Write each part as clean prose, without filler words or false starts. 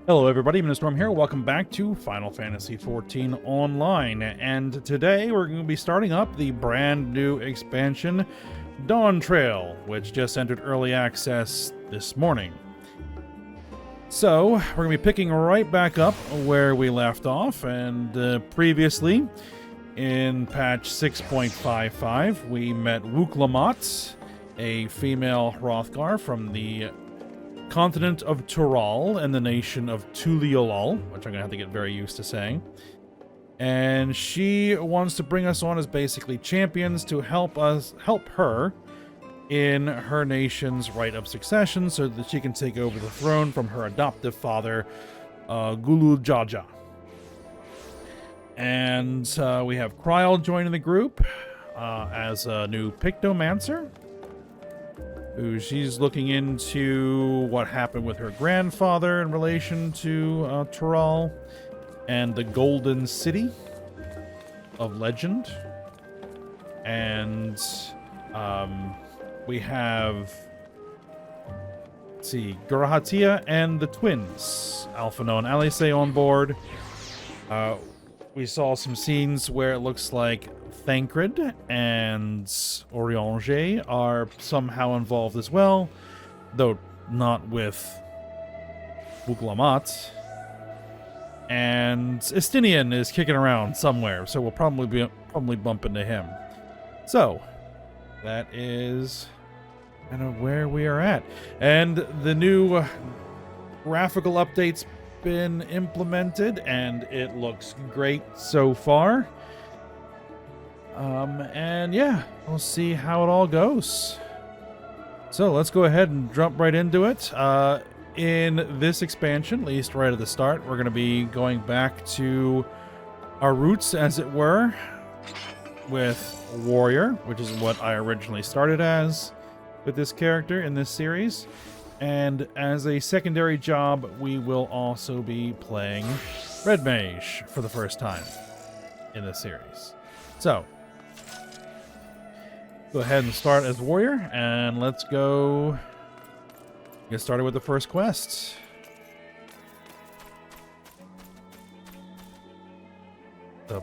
Hello everybody, Storm here. Welcome back to Final Fantasy XIV Online, and today we're going to be starting up the brand new expansion, Dawntrail, which just entered early access this morning. So, we're going to be picking right back up where we left off, and previously, in patch 6.55, we met Wuklamot, a female Hrothgar from the continent of Tural and the nation of Tuliolol, which I'm going to have to get very used to saying. And she wants to bring us on as basically champions to help her in her nation's right of succession so that she can take over the throne from her adoptive father, Gulu Jaja. And we have Kryl joining the group as a new Pictomancer. She's looking into what happened with her grandfather in relation to Tural and the Golden City of Legend. And we have, let's see, Garahatia and the twins, Alphino and Alice, on board. We saw some scenes where it looks like Thancred and Oriange are somehow involved as well, though not with Wuklamot. And Estinian is kicking around somewhere, so we'll probably bump into him. So that is kind of where we are at, and the new graphical update's been implemented, and it looks great so far. And yeah, we'll see how it all goes. So let's go ahead and jump right into it. In this expansion, at least right at the start, we're going to be going back to our roots, as it were, with Warrior, which is what I originally started as with this character in this series. And as a secondary job, we will also be playing Red Mage for the first time in this series. So go ahead and start as Warrior, and let's go get started with the first quest. The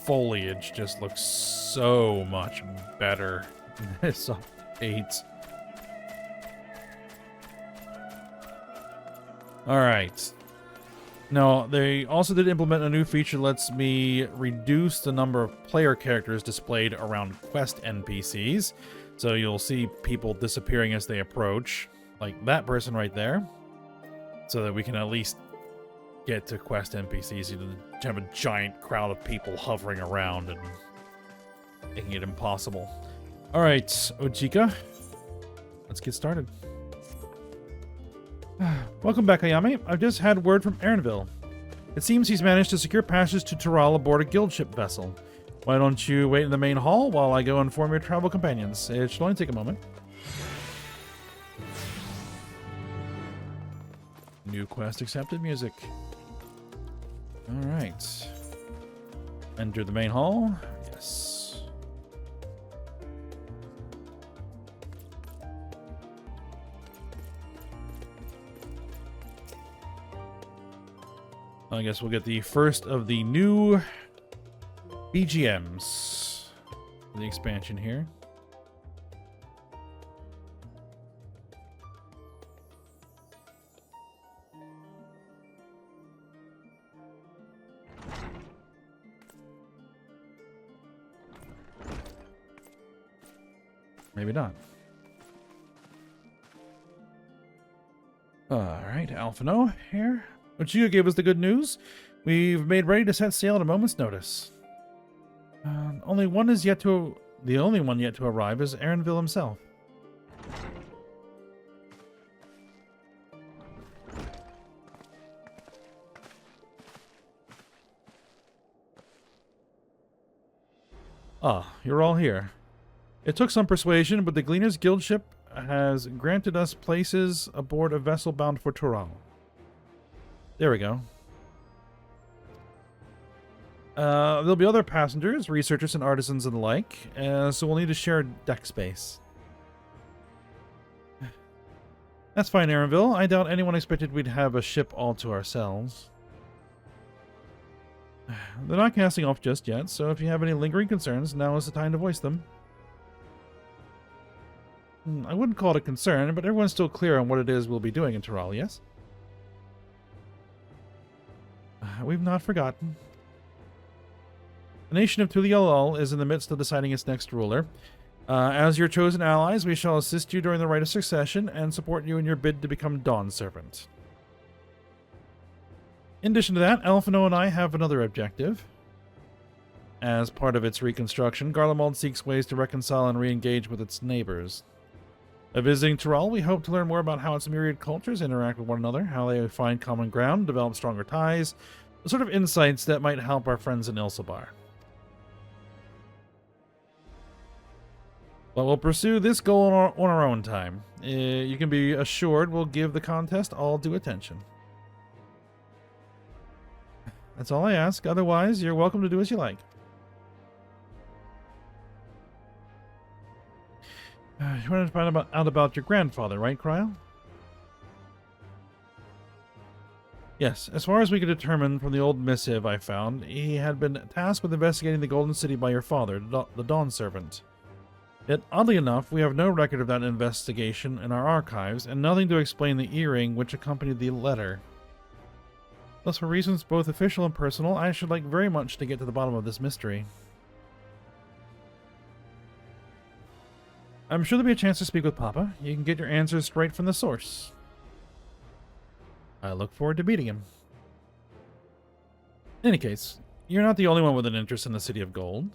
foliage just looks so much better in this update. Alright. Now, they also did implement a new feature that lets me reduce the number of player characters displayed around quest NPCs. So you'll see people disappearing as they approach, like that person right there, so that we can at least get to quest NPCs. You have a giant crowd of people hovering around and making it impossible. Alright, Ojika, let's get started. Welcome back, Ayame. I've just had word from Erinville. It seems he's managed to secure passage to Tural aboard a guild ship vessel. Why don't you wait in the main hall while I go inform your travel companions? It should only take a moment. New quest accepted music. Alright. Enter the main hall. Yes. I guess we'll get the first of the new BGMs for the expansion here. Maybe not. Alright, Alphino here. Uchiha gave us the good news. We've made ready to set sail at a moment's notice. The only one yet to arrive is Erinville himself. Ah, you're all here. It took some persuasion, but the Gleaner's Guild ship has granted us places aboard a vessel bound for Tural. There we go. There'll be other passengers, researchers, and artisans and the like, so we'll need to share deck space. That's fine, Aaronville. I doubt anyone expected we'd have a ship all to ourselves. They're not casting off just yet, so if you have any lingering concerns, now is the time to voice them. I wouldn't call it a concern, but everyone's still clear on what it is we'll be doing in Tural, yes? We've not forgotten. The nation of Tulialal is in the midst of deciding its next ruler. As your chosen allies, we shall assist you during the rite of succession and support you in your bid to become Dawn Servant. In addition to that, Elfino and I have another objective. As part of its reconstruction, Garlemald seeks ways to reconcile and re-engage with its neighbors. By visiting Tural, we hope to learn more about how its myriad cultures interact with one another, how they find common ground, develop stronger ties, the sort of insights that might help our friends in Ilsabar. But we'll pursue this goal on our own time. You can be assured we'll give the contest all due attention. That's all I ask. Otherwise, you're welcome to do as you like. You wanted to find out about your grandfather, right, Cryle? Yes, as far as we could determine from the old missive I found, he had been tasked with investigating the Golden City by your father, the Dawn Servant. Yet, oddly enough, we have no record of that investigation in our archives, and nothing to explain the earring which accompanied the letter. Thus, for reasons both official and personal, I should like very much to get to the bottom of this mystery. I'm sure there'll be a chance to speak with Papa. You can get your answers straight from the source. I look forward to meeting him. In any case, you're not the only one with an interest in the City of Gold.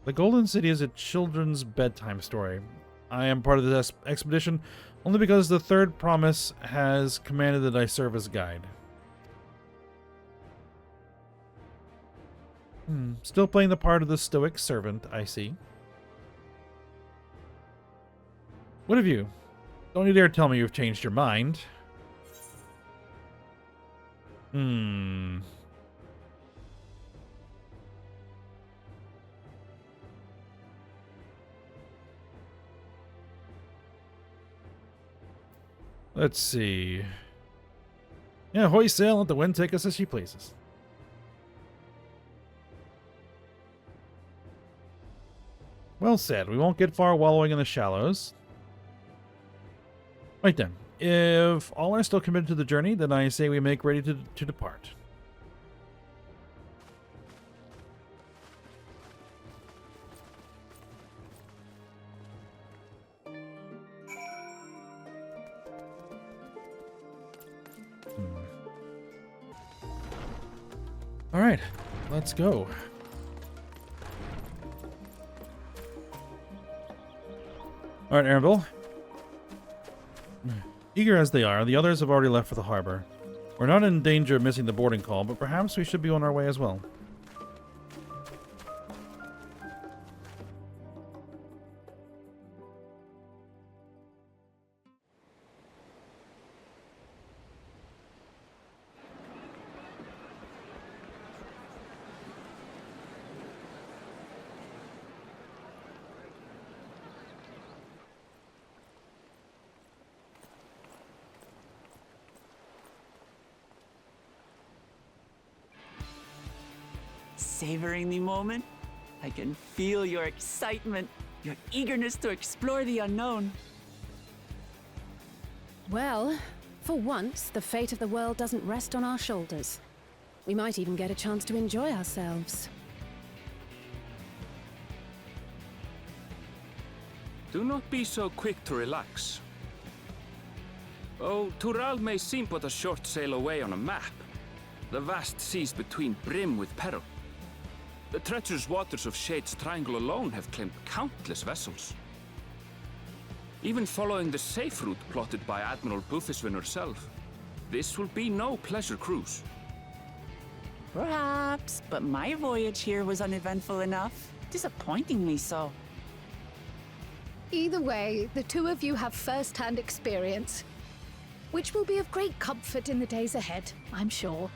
The Golden City is a children's bedtime story. I am part of this expedition only because the Third Promise has commanded that I serve as guide. Still playing the part of the stoic servant, I see. What of you? Don't you dare tell me you've changed your mind. Let's see. Yeah, hoist sail, let the wind take us as she pleases. Well said. We won't get far wallowing in the shallows. Right then. If all are still committed to the journey, then I say we make ready to depart. All right, let's go. All right, Aaronville. Eager as they are, the others have already left for the harbor. We're not in danger of missing the boarding call, but perhaps we should be on our way as well. Savoring the moment? I can feel your excitement, your eagerness to explore the unknown. Well, for once, the fate of the world doesn't rest on our shoulders. We might even get a chance to enjoy ourselves. Do not be so quick to relax. Oh, Tural may seem but a short sail away on a map. The vast seas between brim with peril. The treacherous waters of Shade's Triangle alone have claimed countless vessels. Even following the safe route plotted by Admiral Bufiswin herself, this will be no pleasure cruise. Perhaps, but my voyage here was uneventful enough. Disappointingly so. Either way, the two of you have first-hand experience, which will be of great comfort in the days ahead, I'm sure.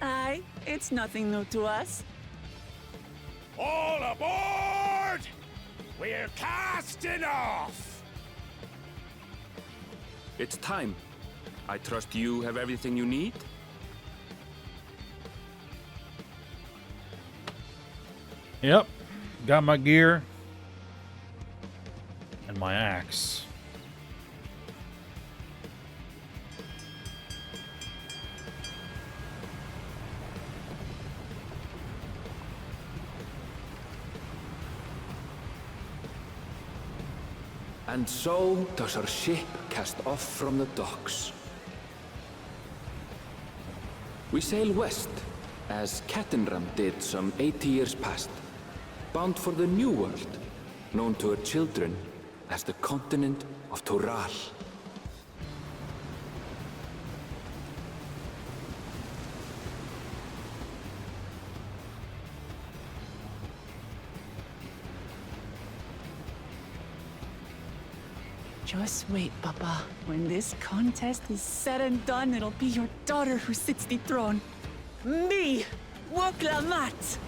Aye, it's nothing new to us. All aboard! We're casting off! It's time. I trust you have everything you need? Yep. Got my gear. And my axe. And so does our ship cast off from the docks. We sail west, as Cattenram did some 80 years past, bound for the New World, known to her children as the continent of Toral. Just wait, Papa. When this contest is said and done, it'll be your daughter who sits the throne. Me, Woklamat.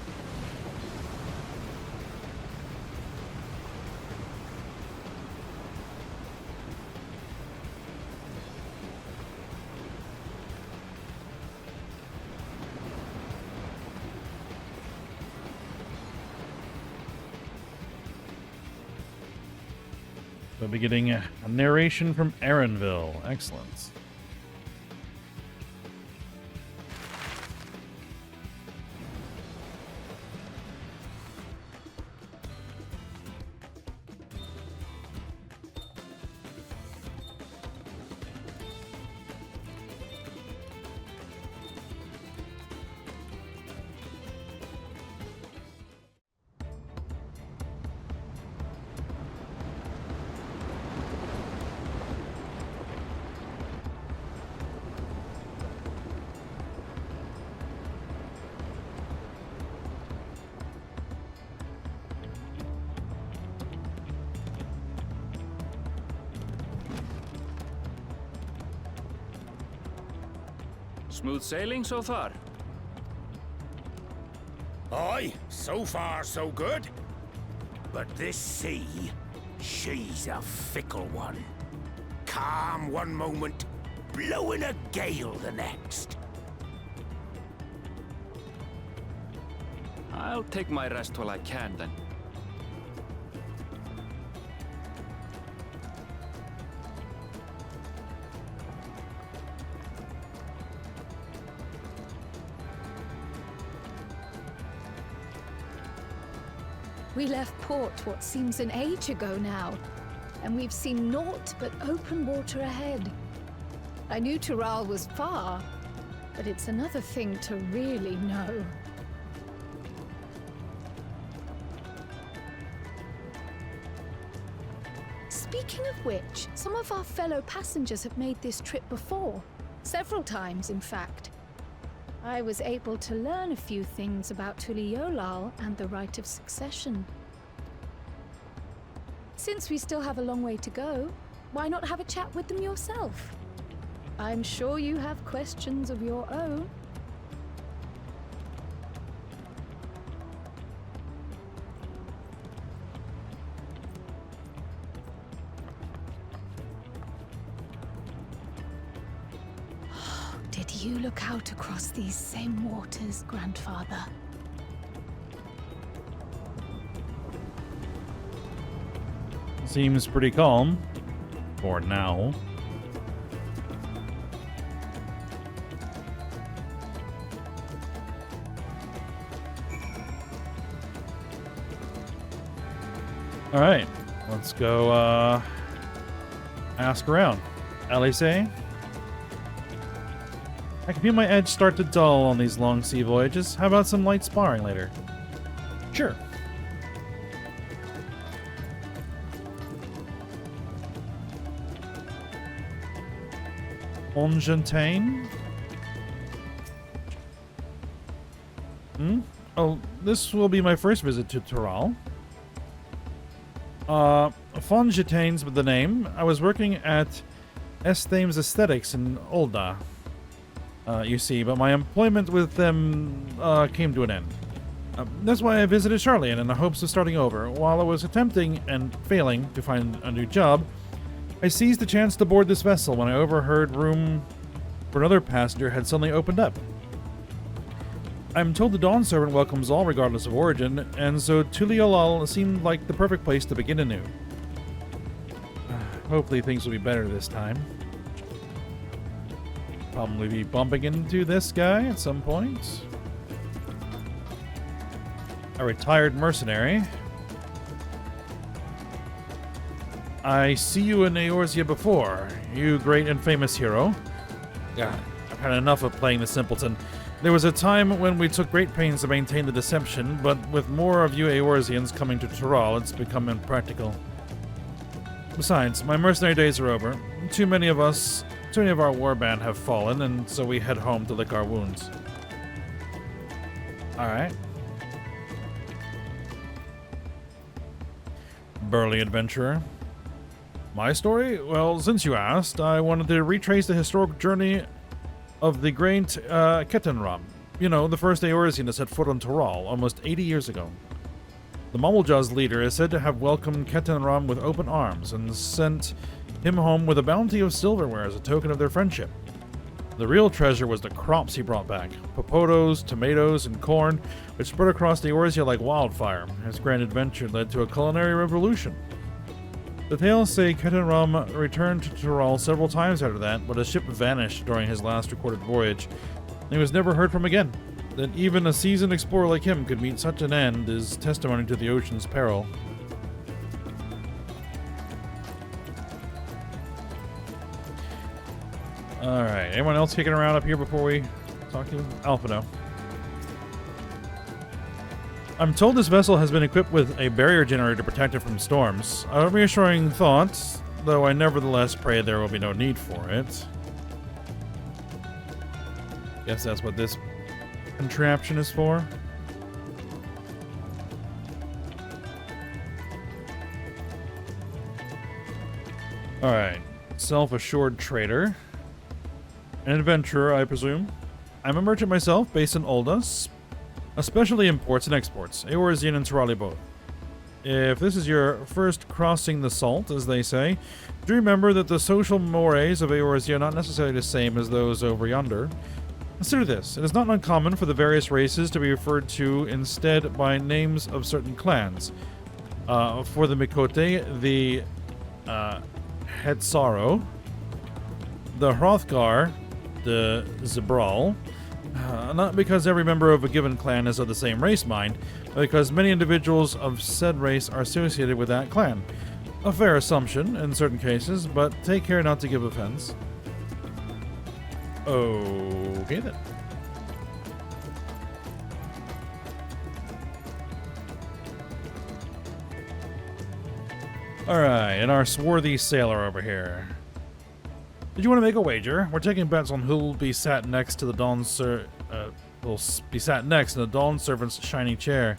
We'll be getting a narration from Erinville. Excellent. Smooth sailing so far? Aye, so far so good. But this sea, she's a fickle one. Calm one moment, blowing a gale the next. I'll take my rest while I can, then. We left port what seems an age ago now, and we've seen naught but open water ahead. I knew Toral was far, but it's another thing to really know. Speaking of which, some of our fellow passengers have made this trip before. Several times, in fact. I was able to learn a few things about Tuliolal and the right of succession. Since we still have a long way to go, why not have a chat with them yourself? I'm sure you have questions of your own. Did you look out across these same waters, Grandfather? Seems pretty calm. For now. Alright. Let's go, ask around. Alice? I can feel my edge start to dull on these long sea voyages. How about some light sparring later? Sure. Ongentain? Oh, this will be my first visit to Toral. Fonjetain's the name. I was working at Esthames Aesthetics in Olda. you see, but my employment with them came to an end. That's why I visited Charlian in the hopes of starting over. While I was attempting and failing to find a new job, I seized the chance to board this vessel when I overheard room for another passenger had suddenly opened up. I'm told the Dawn Servant welcomes all regardless of origin, and so Tuliolal seemed like the perfect place to begin anew. Hopefully things will be better this time. Probably be bumping into this guy at some point. A retired mercenary. I see you in Eorzea before, you great and famous hero. Yeah, I've had enough of playing the simpleton. There was a time when we took great pains to maintain the deception, but with more of you Eorzeans coming to Tural, it's become impractical. Besides, my mercenary days are over. Too many of our warband have fallen, and so we head home to lick our wounds. Alright. Burly adventurer. My story? Well, since you asked, I wanted to retrace the historic journey of the great Ketenram. You know, the first Eorzean to set foot on Tural almost 80 years ago. The Mamuljaw's leader is said to have welcomed Ketenram with open arms and sent him home with a bounty of silverware as a token of their friendship. The real treasure was the crops he brought back, popotos, tomatoes, and corn, which spread across the Eorzea like wildfire. His grand adventure led to a culinary revolution. The tales say Ketenram returned to Tural several times after that, but his ship vanished during his last recorded voyage, and he was never heard from again. That even a seasoned explorer like him could meet such an end is testimony to the ocean's peril. Alright, anyone else kicking around up here before we talk to Alphino? I'm told this vessel has been equipped with a barrier generator to protect it from storms. A reassuring thought, though I nevertheless pray there will be no need for it. Guess that's what this contraption is for. Alright, self-assured trader. An adventurer, I presume. I'm a merchant myself, based in Olda, especially imports and exports, Eorzean and Turali both. If this is your first crossing the salt, as they say, do remember that the social mores of Eorzea are not necessarily the same as those over yonder. Consider this, it is not uncommon for the various races to be referred to instead by names of certain clans. For the Mikote, the Hetsaro, the Hrothgar, the Zebral, not because every member of a given clan is of the same race mind, but because many individuals of said race are associated with that clan. A fair assumption in certain cases, but take care not to give offense. Okay then. Alright, and our swarthy sailor over here. Did you want to make a wager? We're taking bets on who'll be sat next to the Dawn Servant's shining chair.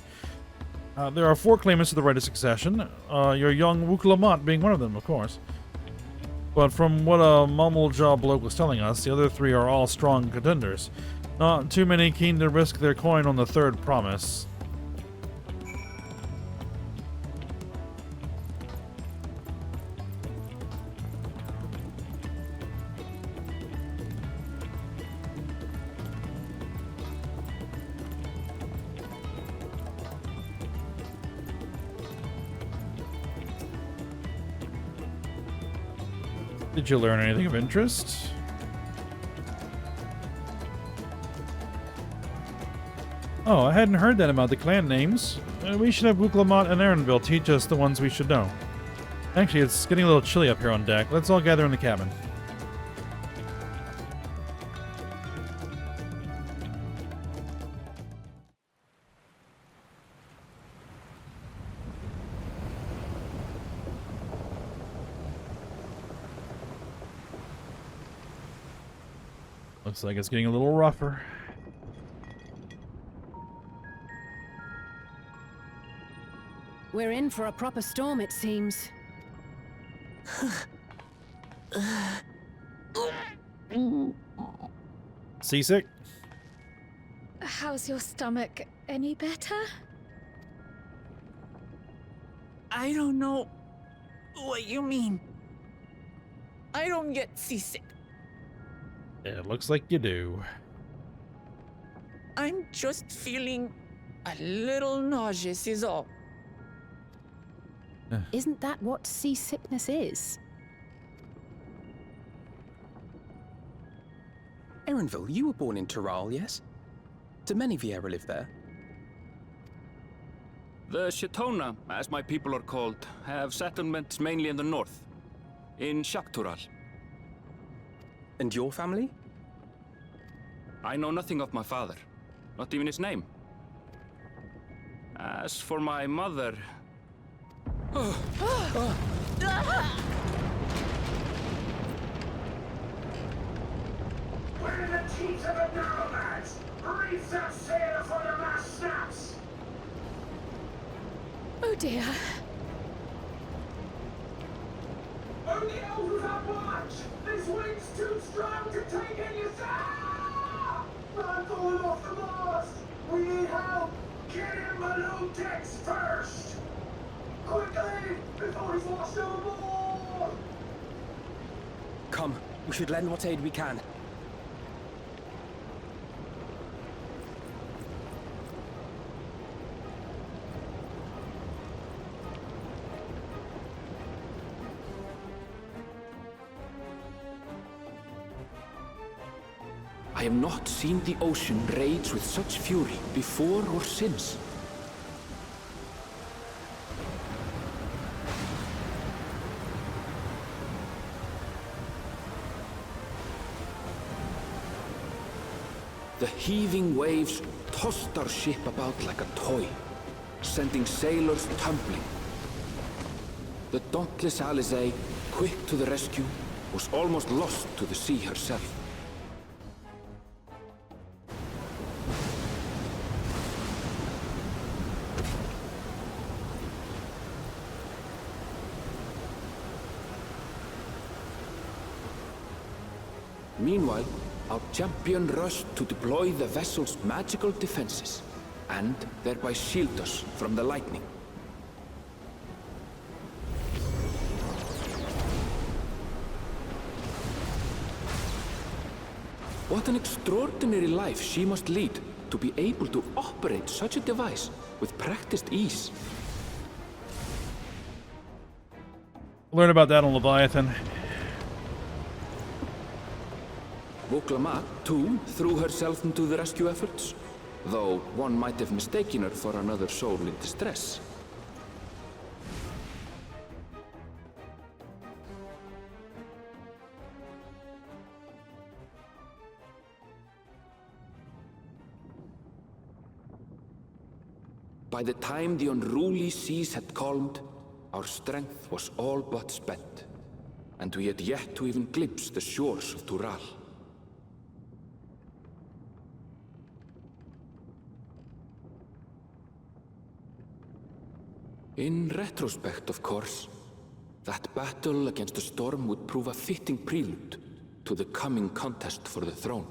There are 4 claimants to the right of succession. Your young Wuklamat being one of them, of course. But from what a Mamuljaw's bloke was telling us, the other 3 are all strong contenders. Not too many keen to risk their coin on the third promise. Did you learn anything of interest? Oh, I hadn't heard that about the clan names. We should have Wuklamat and Aaronville teach us the ones we should know. Actually, it's getting a little chilly up here on deck. Let's all gather in the cabin. Looks like it's getting a little rougher. We're in for a proper storm, it seems. Seasick? How's your stomach? Any better? I don't know what you mean. I don't get seasick. It looks like you do. I'm just feeling a little nauseous is all. Isn't that what seasickness is? Erenville, you were born in Tyrol, yes? Do many Vieira live there? The Shatona, as my people are called, have settlements mainly in the north, in Shaktural. And your family? I know nothing of my father, not even his name. As for my mother... We're in the teeth of the Narrowlands! Reef that sail before the mast snaps! Oh dear. Only elders on watch! This wind's too strong to take any sound! I'm falling off the mast! We need help! Get him below decks first! Quickly! Before he's washed overboard! Come, we should lend what aid we can. I have not seen the ocean rage with such fury before or since. The heaving waves tossed our ship about like a toy, sending sailors tumbling. The dauntless Alizé, quick to the rescue, was almost lost to the sea herself. Meanwhile, our champion rushed to deploy the vessel's magical defenses, and thereby shield us from the lightning. What an extraordinary life she must lead to be able to operate such a device with practiced ease. Learn about that on Leviathan. Voklama, too, threw herself into the rescue efforts, though one might have mistaken her for another soul in distress. By the time the unruly seas had calmed, our strength was all but spent, and we had yet to even glimpse the shores of Tural. In retrospect, of course, that battle against the storm would prove a fitting prelude to the coming contest for the throne.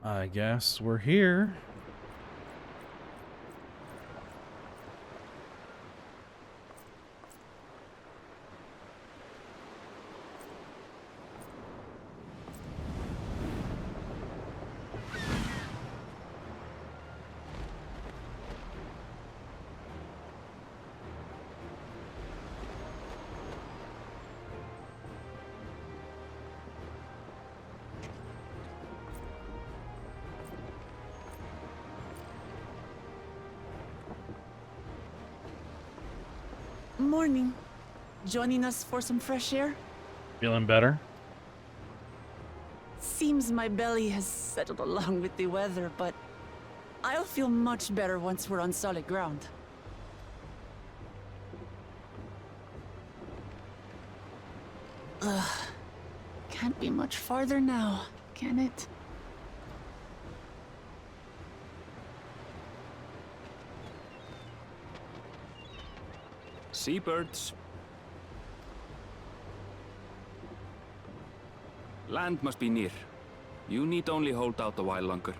I guess we're here. morning. Joining us for some fresh air? Feeling better? Seems my belly has settled along with the weather, but I'll feel much better once we're on solid ground. Ugh. Can't be much farther now, can it? Seabirds. Land must be near. You need only hold out a while longer.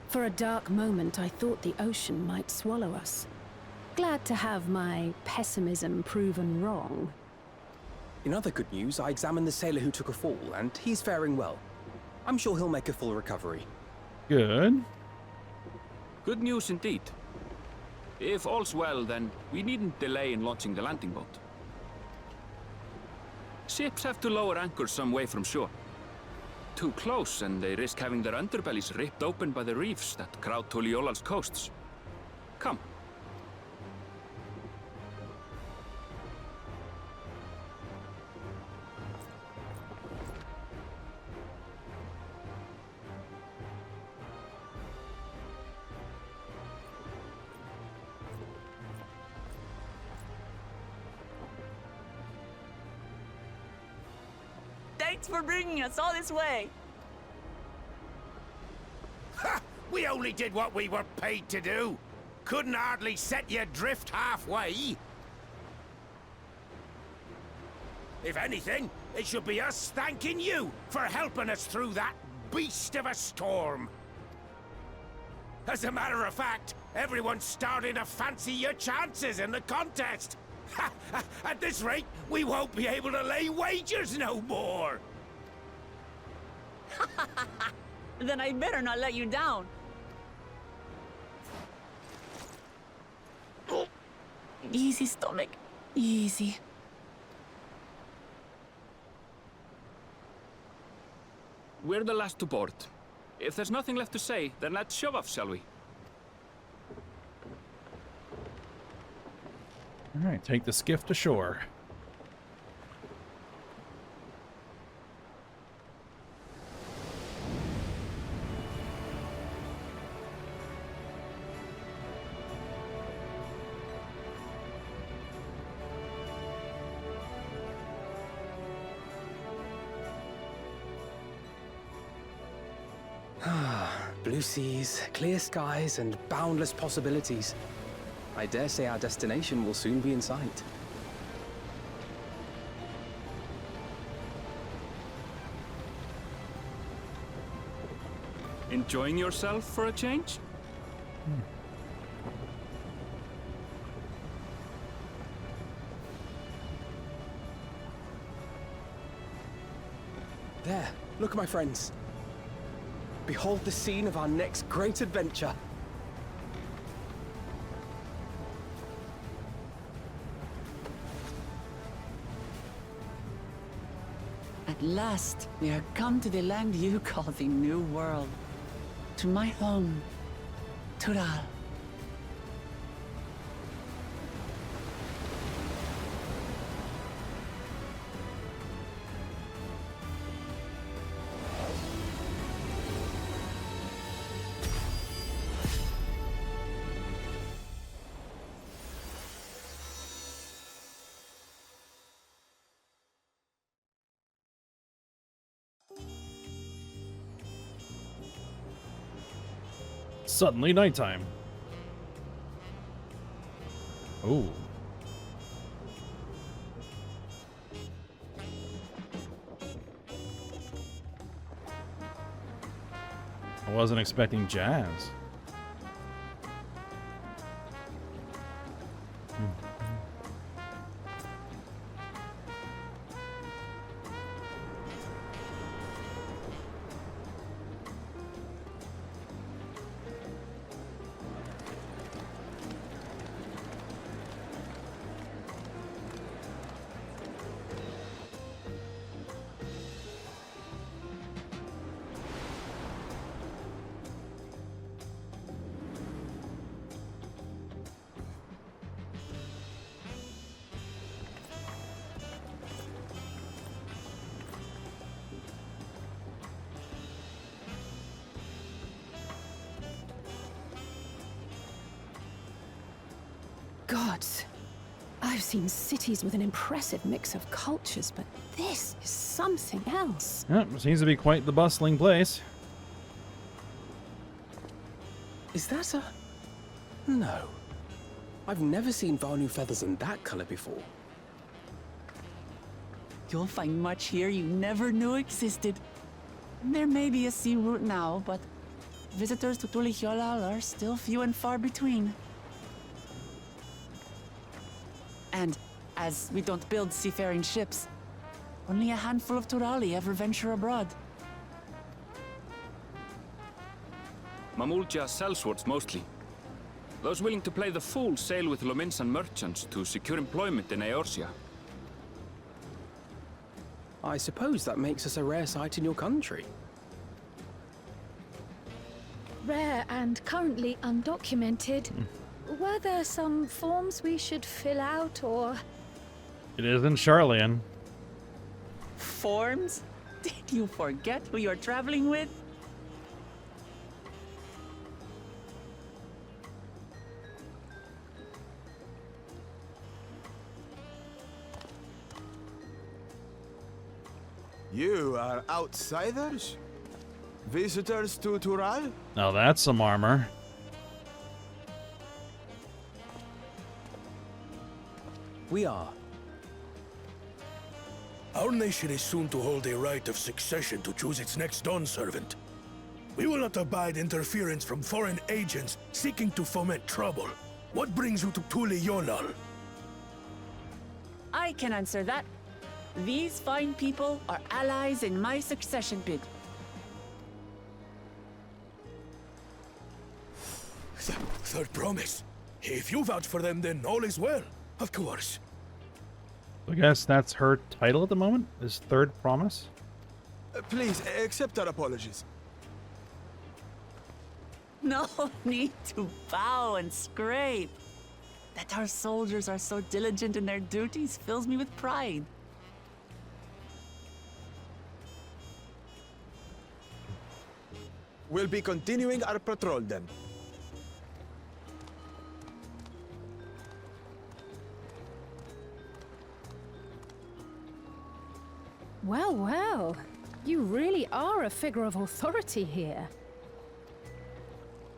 For a dark moment, I thought the ocean might swallow us. Glad to have my pessimism proven wrong. In other good news, I examined the sailor who took a fall, and he's faring well. I'm sure he'll make a full recovery. Good. Good news indeed. If all's well, then we needn't delay in launching the landing boat. Ships have to lower anchors some way from shore. Too close, and they risk having their underbellies ripped open by the reefs that crowd Tuliola's coasts. Come. Thanks for bringing us all this way. Ha! We only did what we were paid to do. Couldn't hardly set you adrift halfway. If anything, it should be us thanking you for helping us through that beast of a storm. As a matter of fact, everyone's starting to fancy your chances in the contest. At this rate, we won't be able to lay wagers no more. Then I better not let you down. Easy, stomach. Easy. We're the last to board. If there's nothing left to say, then let's shove off, shall we? All right, take the skiff to shore. Blue seas, clear skies, and boundless possibilities. I dare say our destination will soon be in sight. Enjoying yourself for a change? There, look, my friends. Behold the scene of our next great adventure. At last, we are come to the land you call the New World. To my home, Tural. Suddenly nighttime. Oh. I wasn't expecting jazz. gods. I've seen cities with an impressive mix of cultures, but this is something else. Yep, seems to be quite the bustling place. Is that a... No. I've never seen Vanu feathers in that color before. You'll find much here you never knew existed. There may be a sea route now, but visitors to Tulihyolal are still few and far between. And as we don't build seafaring ships, only a handful of Turali ever venture abroad. Mamulja sellswords mostly. Those willing to play the fool sail with Lominsan merchants to secure employment in Eorzea. I suppose that makes us a rare sight in your country. Rare and currently undocumented. Were there some forms we should fill out, or... It isn't Charlian. Forms? Did you forget who you're traveling with? You are outsiders? Visitors to Tural? Now that's some armor. We are. Our nation is soon to hold a right of succession to choose its next Dawn servant. We will not abide interference from foreign agents seeking to foment trouble. What brings you to Tulihyolal? I can answer that. These fine people are allies in my succession bid. Third promise. If you vouch for them, then all is well. Of course. I guess that's her title at the moment, is Third Promise. Please, accept our apologies. No need to bow and scrape. That our soldiers are so diligent in their duties fills me with pride. We'll be continuing our patrol then. Well, well. You really are a figure of authority here.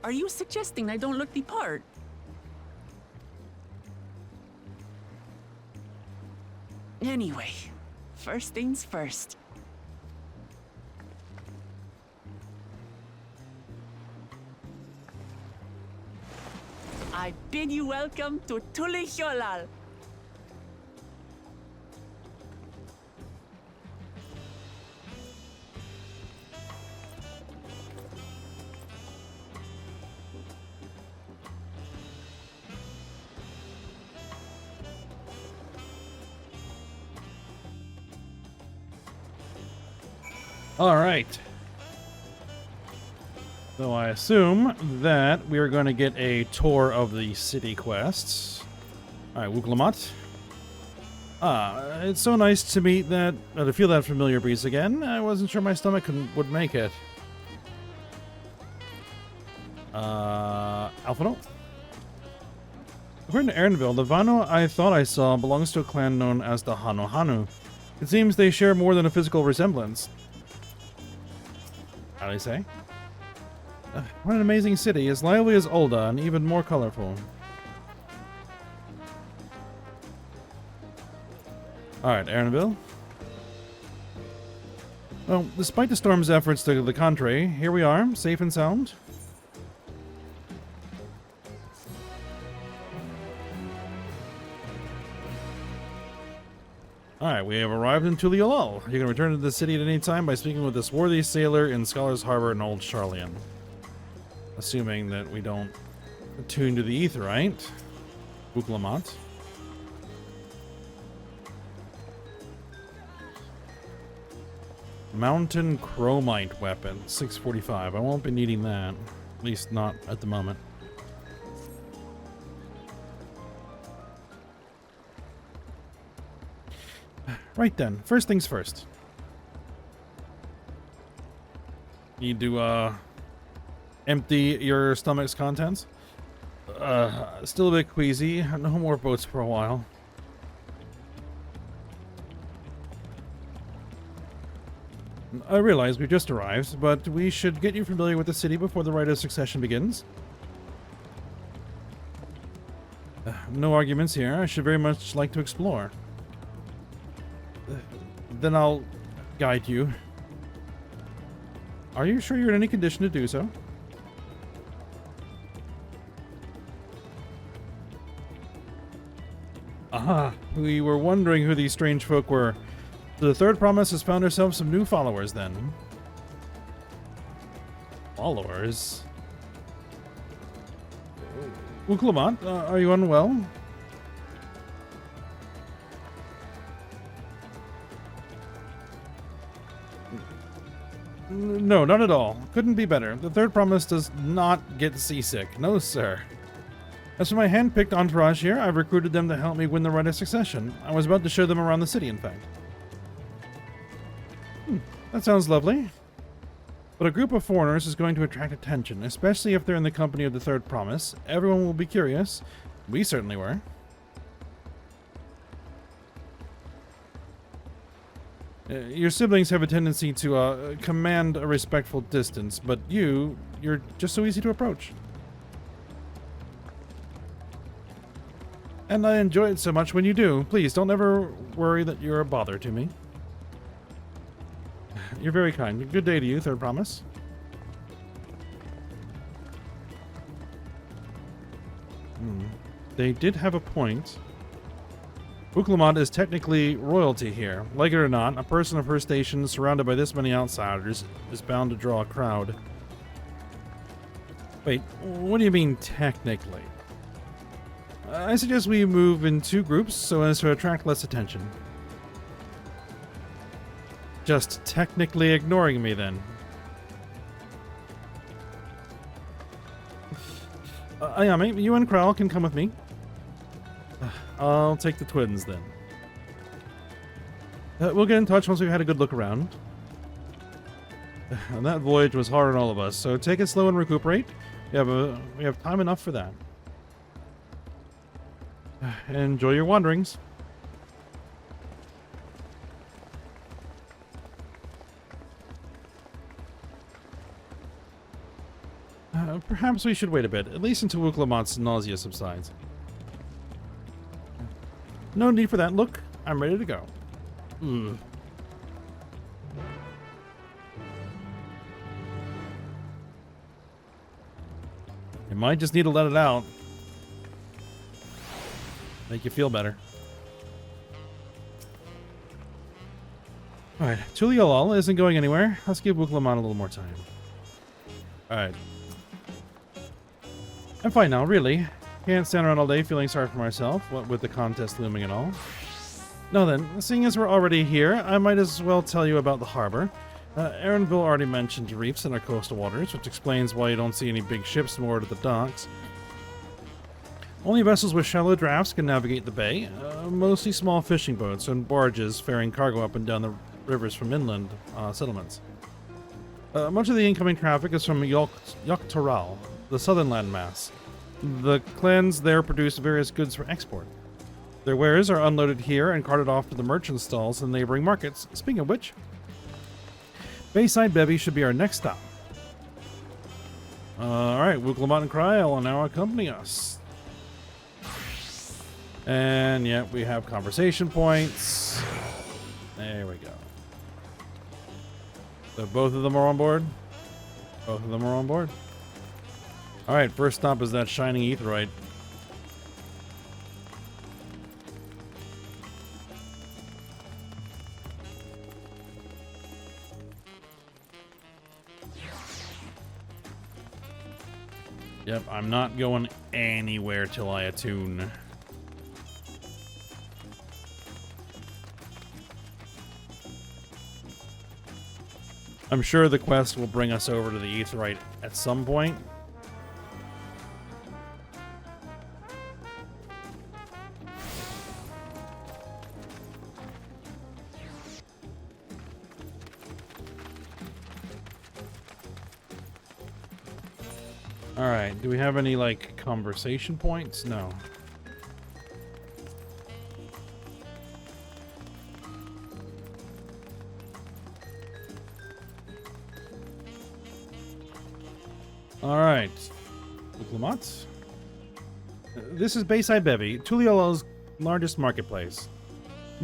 Are you suggesting I don't look the part? Anyway, first things first. I bid you welcome to Tulihyolal. All right. So I assume that we are going to get a tour of the city quests. All right, Wuklamat. It's so nice to meet that, to feel that familiar breeze again. I wasn't sure my stomach would make it. Alphano? According to Erinville, the Vano I thought I saw belongs to a clan known as the Hanu Hanu. It seems they share more than a physical resemblance. How do I say? What an amazing city, as lively as Ulda and even more colorful. Alright, Erinville. Well, despite the storm's efforts to the contrary, here we are, safe and sound. Alright, we have arrived in Tulihyolal. You can return to the city at any time by speaking with this worthy sailor in Scholar's Harbor in Old Charlian. Assuming that we don't attune to the Aetheryte. Wuklamat. Mountain Chromite weapon, 645. I won't be needing that. At least not at the moment. Right then, first things first. Need to empty your stomach's contents. Still a bit queasy. No more boats for a while. I realize we've just arrived, but we should get you familiar with the city before the rite of succession begins. No arguments here. I should very much like to explore. Then I'll guide you. Are you sure you're in any condition to do so? Aha, we were wondering who these strange folk were. The third promise has found herself some new followers, then. Followers? Uklamant, are you unwell? No, not at all. Couldn't be better. The third promise does not get seasick. No, sir. As for my hand-picked entourage here, I've recruited them to help me win the rite of succession. I was about to show them around the city, in fact. That sounds lovely. But a group of foreigners is going to attract attention, especially if they're in the company of the third promise. Everyone will be curious. We certainly were. Your siblings have a tendency to command a respectful distance, but you're just so easy to approach. And I enjoy it so much when you do. Please, don't ever worry that you're a bother to me. You're very kind. Good day to you, third promise. They did have a point. Uklamant is technically royalty here. Like it or not, a person of her station surrounded by this many outsiders is bound to draw a crowd. Wait, what do you mean technically? I suggest we move in two groups so as to attract less attention. Just technically ignoring me, then. Ayame, you and Kral can come with me. I'll take the twins, then. We'll get in touch once we've had a good look around. And that voyage was hard on all of us, so take it slow and recuperate. We have time enough for that. Enjoy your wanderings. Perhaps we should wait a bit, at least until Uklamant's nausea subsides. No need for that. Look, I'm ready to go. You might just need to let it out. Make you feel better. Alright, Tuliolal isn't going anywhere. Let's give Uklamant a little more time. Alright. I'm fine now, really. Can't stand around all day feeling sorry for myself, what with the contest looming and all. Now then, seeing as we're already here, I might as well tell you about the harbor. Aaronville already mentioned reefs in our coastal waters, which explains why you don't see any big ships moored at the docks. Only vessels with shallow drafts can navigate the bay, mostly small fishing boats and barges ferrying cargo up and down the rivers from inland settlements. Much of the incoming traffic is from Dawntrail, the southern landmass. The clans there produce various goods for export. Their wares are unloaded here and carted off to the merchant stalls in neighboring markets. Speaking of which, Bayside Bevy should be our next stop. Alright, Uklamant and Kryl will now accompany us. And yeah, we have conversation points. There we go. So both of them are on board? Both of them are on board. Alright, first stop is that shining aetheryte. Yep, I'm not going anywhere till I attune. I'm sure the quest will bring us over to the aetheryte at some point. Alright, do we have any, like, conversation points? No. Alright. Lamont. This is Bayside Bevy, Tuliola's largest marketplace.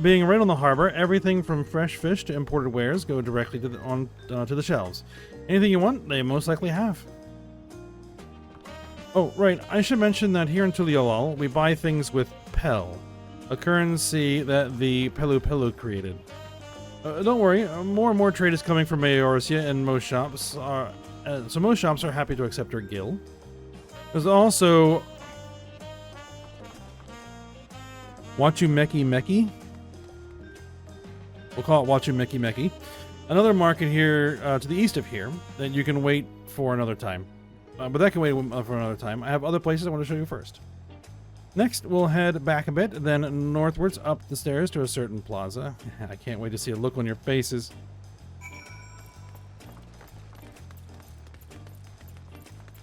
Being right on the harbor, everything from fresh fish to imported wares go directly to the shelves. Anything you want, they most likely have. Oh, right, I should mention that here in Tuliolal, we buy things with Pel, a currency that the Pelu Pelu created. Don't worry, more and more trade is coming from Eorzea, and most shops are happy to accept our gil. There's also Wachumeki Meki. We'll call it Wachumeki Meki. Another market here to the east of here that you can wait for another time. But that can wait for another time. I have other places I want to show you first. Next, we'll head back a bit, then northwards up the stairs to a certain plaza. I can't wait to see a look on your faces.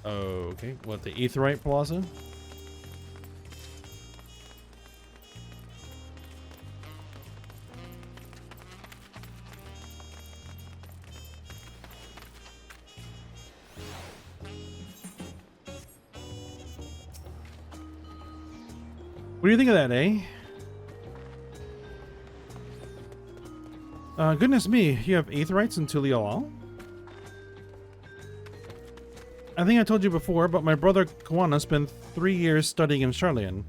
Okay, what, the Aetheryte Plaza? What do you think of that, eh? Goodness me, you have Aetherites in Tuliolal? I think I told you before, but my brother Kawana spent 3 years studying in Charlian.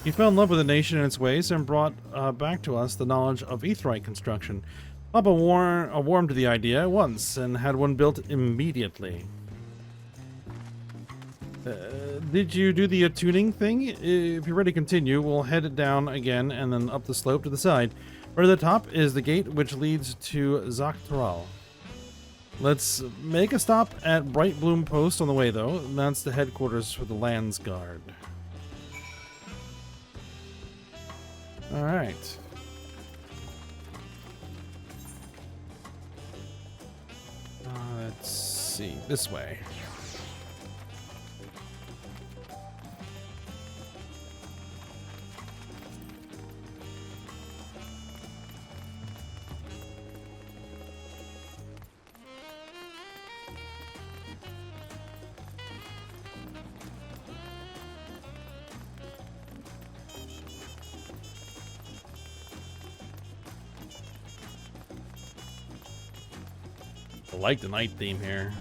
He fell in love with the nation and its ways and brought back to us the knowledge of Aetherite construction. Papa warmed to the idea at once and had one built immediately. Did you do the tuning thing? If you're ready to continue, we'll head it down again and then up the slope to the side. Right at the top is the gate which leads to Dawntrail. Let's make a stop at Bright Bloom Post on the way, though. That's the headquarters for the Lands Guard. Alright. Let's see. This way. I like the night theme here.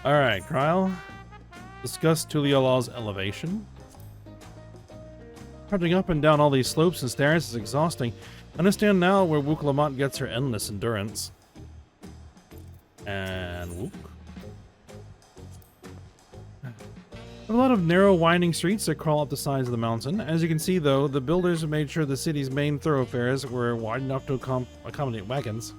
Alright, Kryl. Discuss Tuliolal's elevation. Trudging up and down all these slopes and stairs is exhausting. Understand now where Wook Lamont gets her endless endurance. And Wook. A lot of narrow, winding streets that crawl up the sides of the mountain. As you can see, though, the builders made sure the city's main thoroughfares were wide enough to accommodate wagons.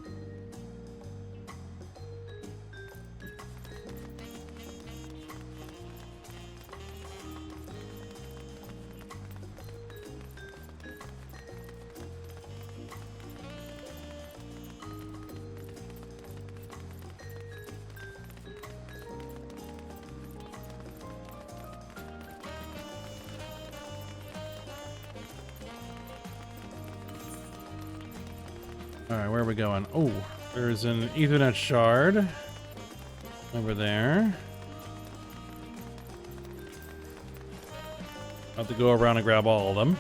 Alright, where are we going? Oh, there's an Ethernet shard over there. I'll have to go around and grab all of them.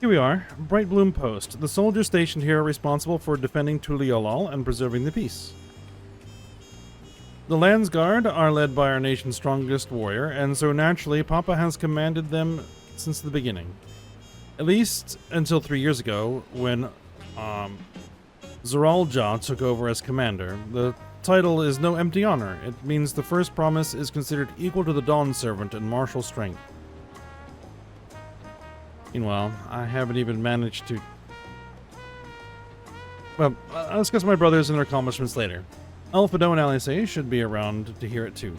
Here we are, Bright Bloom Post. The soldiers stationed here are responsible for defending Tuliolal and preserving the peace. The Lands Guard are led by our nation's strongest warrior, and so naturally Papa has commanded them since the beginning. At least until 3 years ago, when Zeralja took over as commander. The title is no empty honor. It means the first promise is considered equal to the Dawn Servant in martial strength. Meanwhile, I haven't even managed to... Well, I'll discuss my brothers and their accomplishments later. Alphado and Alice should be around to hear it too.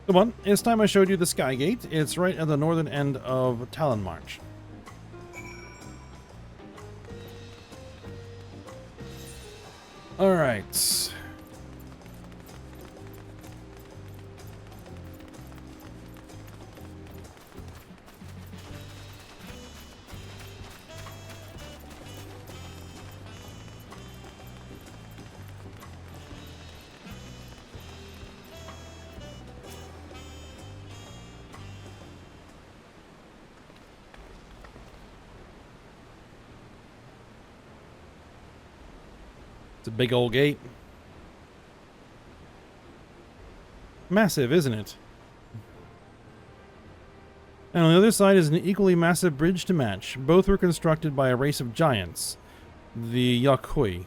Come on, it's time I showed you the Sky Gate. It's right at the northern end of Talon March. Alright. It's a big old gate. Massive, isn't it? And on the other side is an equally massive bridge to match. Both were constructed by a race of giants, the Yakui.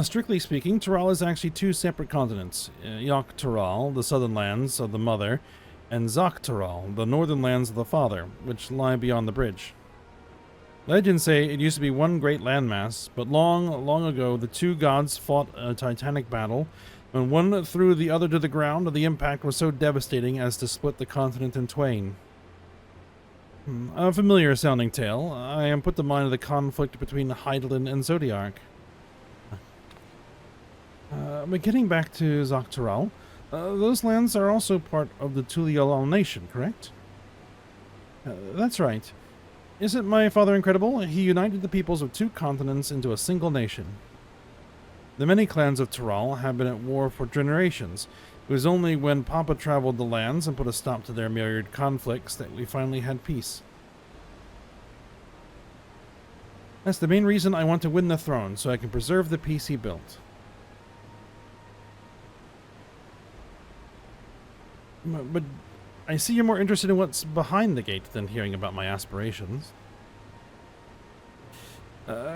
Strictly speaking, Tural is actually two separate continents. Yak Tural, the southern lands of the mother, and Zak Tural, the northern lands of the father, which lie beyond the bridge. Legends say it used to be one great landmass, but long, long ago the two gods fought a titanic battle. When one threw the other to the ground, the impact was so devastating as to split the continent in twain. A familiar sounding tale. I am put to mind of the conflict between Hydaelyn and Zodiark. But getting back to Zaktural, those lands are also part of the Tuliolal nation, correct? That's right. Isn't my father incredible? He united the peoples of two continents into a single nation. The many clans of Tural have been at war for generations. It was only when Papa traveled the lands and put a stop to their myriad conflicts that we finally had peace. That's the main reason I want to win the throne, so I can preserve the peace he built. But I see you're more interested in what's behind the gate than hearing about my aspirations.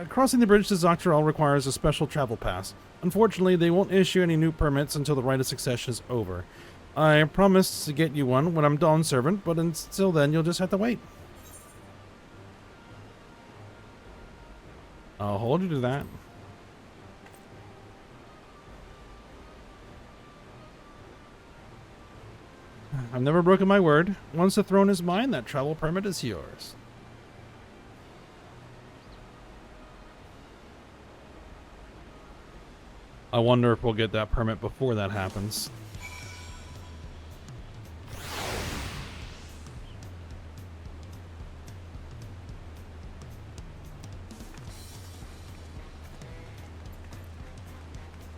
Crossing the bridge to Zaktural requires a special travel pass. Unfortunately, they won't issue any new permits until the Rite of Succession is over. I promised to get you one when I'm Dawn Servant, but until then, you'll just have to wait. I'll hold you to that. I've never broken my word. Once the throne is mine, that travel permit is yours. I wonder if we'll get that permit before that happens.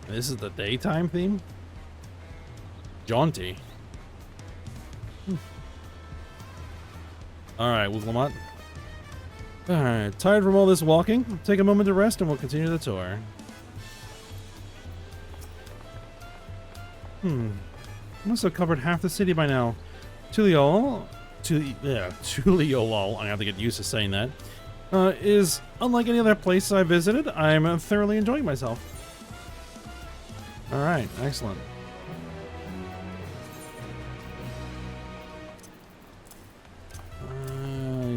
This is the daytime theme? Jaunty. Alright, Lamont. Alright, tired from all this walking? Take a moment to rest and we'll continue the tour. Must have covered half the city by now. Tuliolal, I have to get used to saying that, is unlike any other place I visited. I'm thoroughly enjoying myself. Alright, excellent.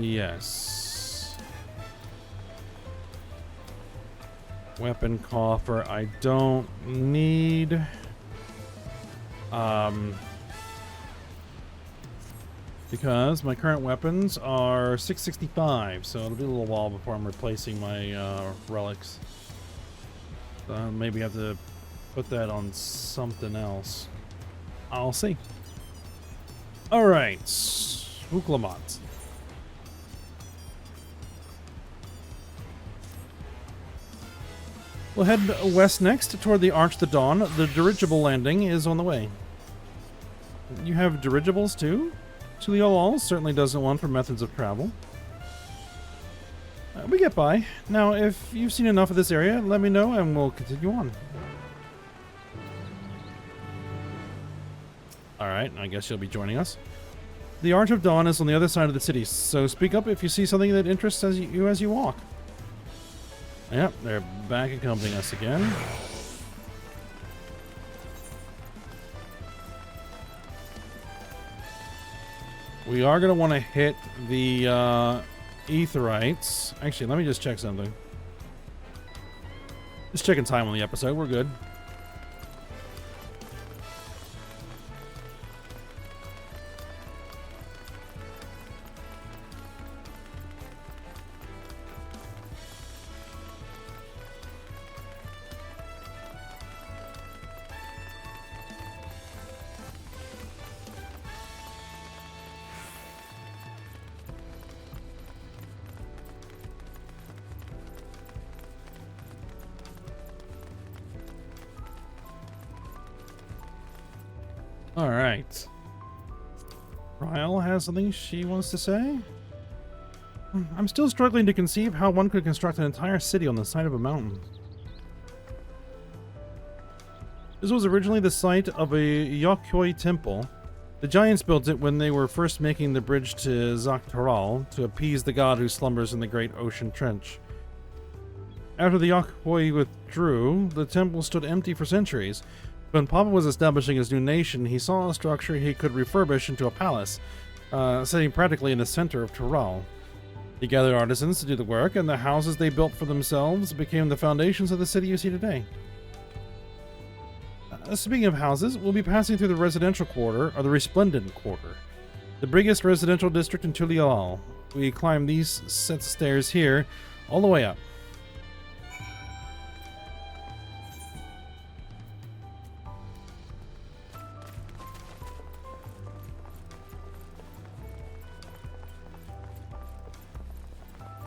Yes. Weapon coffer I don't need. Because my current weapons are 665, so it'll be a little while before I'm replacing my relics. Maybe I have to put that on something else. I'll see. Alright. Uklamat. We'll head west next toward the Arch the Dawn. The dirigible landing is on the way. You have dirigibles too? Tuliolal certainly doesn't one for methods of travel. We get by. Now, if you've seen enough of this area, let me know and we'll continue on. Alright, I guess you'll be joining us. The Arch of Dawn is on the other side of the city, so speak up if you see something that interests you as you walk. Yep, they're back accompanying us again. We are going to want to hit the Aetherites. Actually, let me just check something. Just checking time on the episode. We're good. All right. Ryle has something she wants to say? I'm still struggling to conceive how one could construct an entire city on the side of a mountain. This was originally the site of a Yokyoi temple. The giants built it when they were first making the bridge to Zakt'ral to appease the god who slumbers in the great ocean trench. After the Yokyoi withdrew, the temple stood empty for centuries. When Papa was establishing his new nation, he saw a structure he could refurbish into a palace, sitting practically in the center of Tural. He gathered artisans to do the work, and the houses they built for themselves became the foundations of the city you see today. Speaking of houses, we'll be passing through the residential quarter, or the Resplendent Quarter, the biggest residential district in Tulial. We climb these sets of stairs here, all the way up.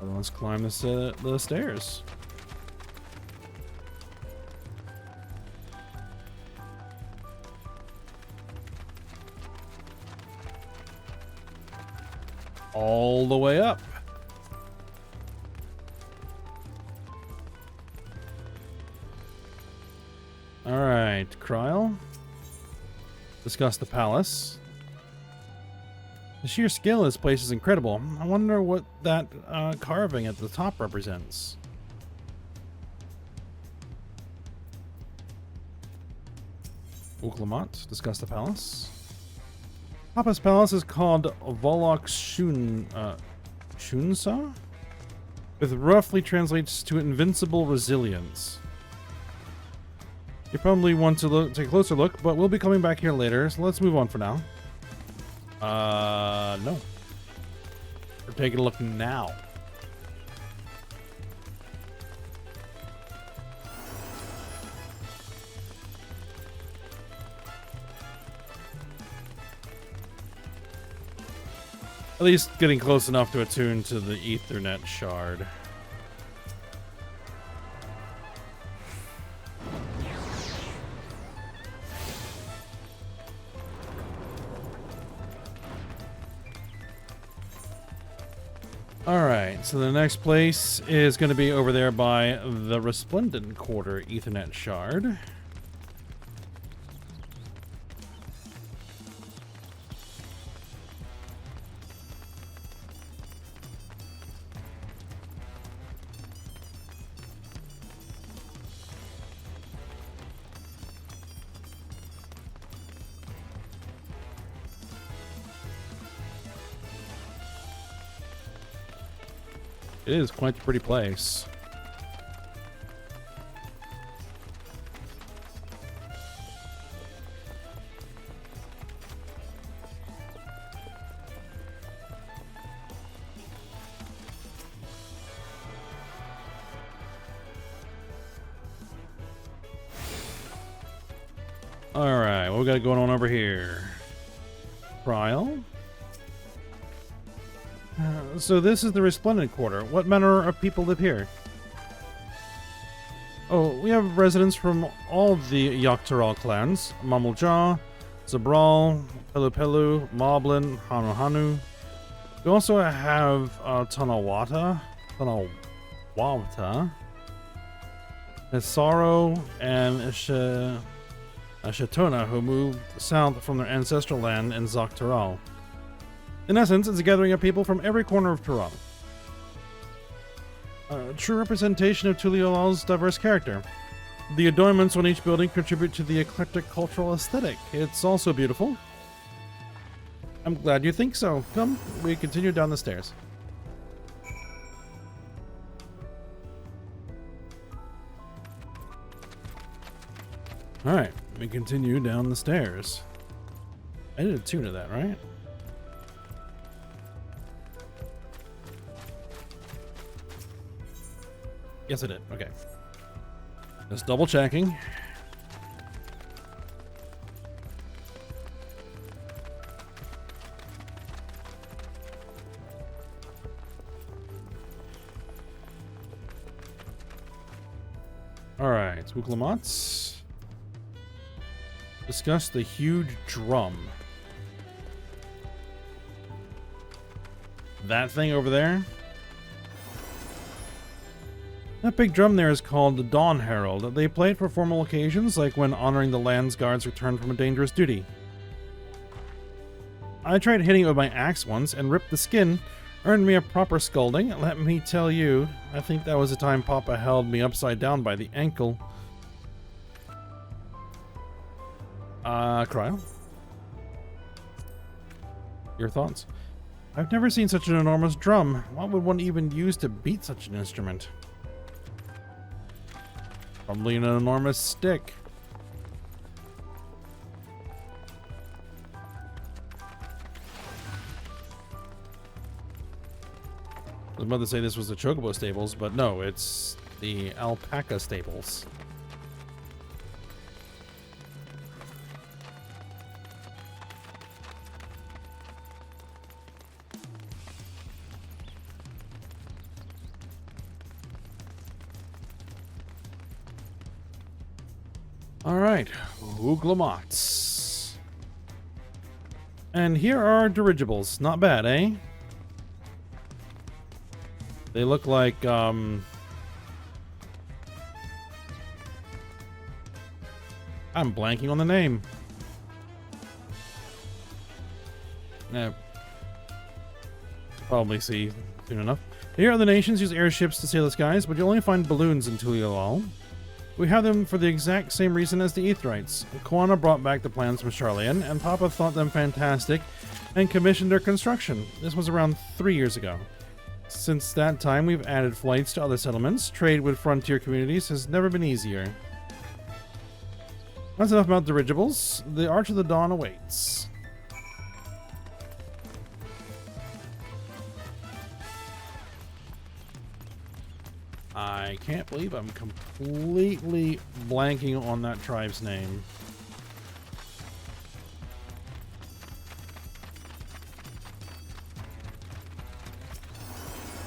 Let's climb the stairs. All the way up. All right, Kryl. Discuss the palace. The sheer scale of this place is incredible. I wonder what that carving at the top represents. Uklamat, discuss the palace. Papa's palace is called Volok Shunsa, which roughly translates to invincible resilience. You probably want to take a closer look, but we'll be coming back here later, so let's move on for now. No. We're taking a look now. At least getting close enough to attune to the Ethernet shard. Alright, so the next place is going to be over there by the Resplendent Quarter Ethernet shard. It is quite a pretty place. Alright, what we got going on over here? Trial? So this is the Resplendent Quarter. What manner of people live here? Oh, we have residents from all the Yaktaral clans. Mamulja, Zabral, Pelupelu, Moblin, Hanuhanu. We also have Tanawata, Hisaro, and Shatona, who moved south from their ancestral land in Zaktaral. In essence, it's a gathering of people from every corner of Tural. A true representation of Tulialal's diverse character. The adornments on each building contribute to the eclectic cultural aesthetic. It's also beautiful. I'm glad you think so. Come, we continue down the stairs. Alright, we continue down the stairs. I did a tune of that, right? Yes, I did. Okay. Just double checking. Alright, Wooklamats. Discuss the huge drum. That thing over there? That big drum there is called the Dawn Herald. They play it for formal occasions, like when honoring the land's guards return from a dangerous duty. I tried hitting it with my axe once and ripped the skin, earned me a proper scolding. Let me tell you, I think that was the time Papa held me upside down by the ankle. Cryo? Your thoughts? I've never seen such an enormous drum. What would one even use to beat such an instrument? Probably an enormous stick. I was about to say this was the Chocobo stables, but no, it's the alpaca stables. Alright, Wooklamats. And here are dirigibles. Not bad, eh? They look like, I'm blanking on the name. Probably see soon enough. Here, other nations use airships to sail the skies, but you'll only find balloons in Tulialal. We have them for the exact same reason as the Aetherites. Koana brought back the plans from Charlian, and Papa thought them fantastic and commissioned their construction. This was around 3 years ago. Since that time, we've added flights to other settlements. Trade with frontier communities has never been easier. That's enough about dirigibles. The Arch of the Dawn awaits. I can't believe I'm completely blanking on that tribe's name.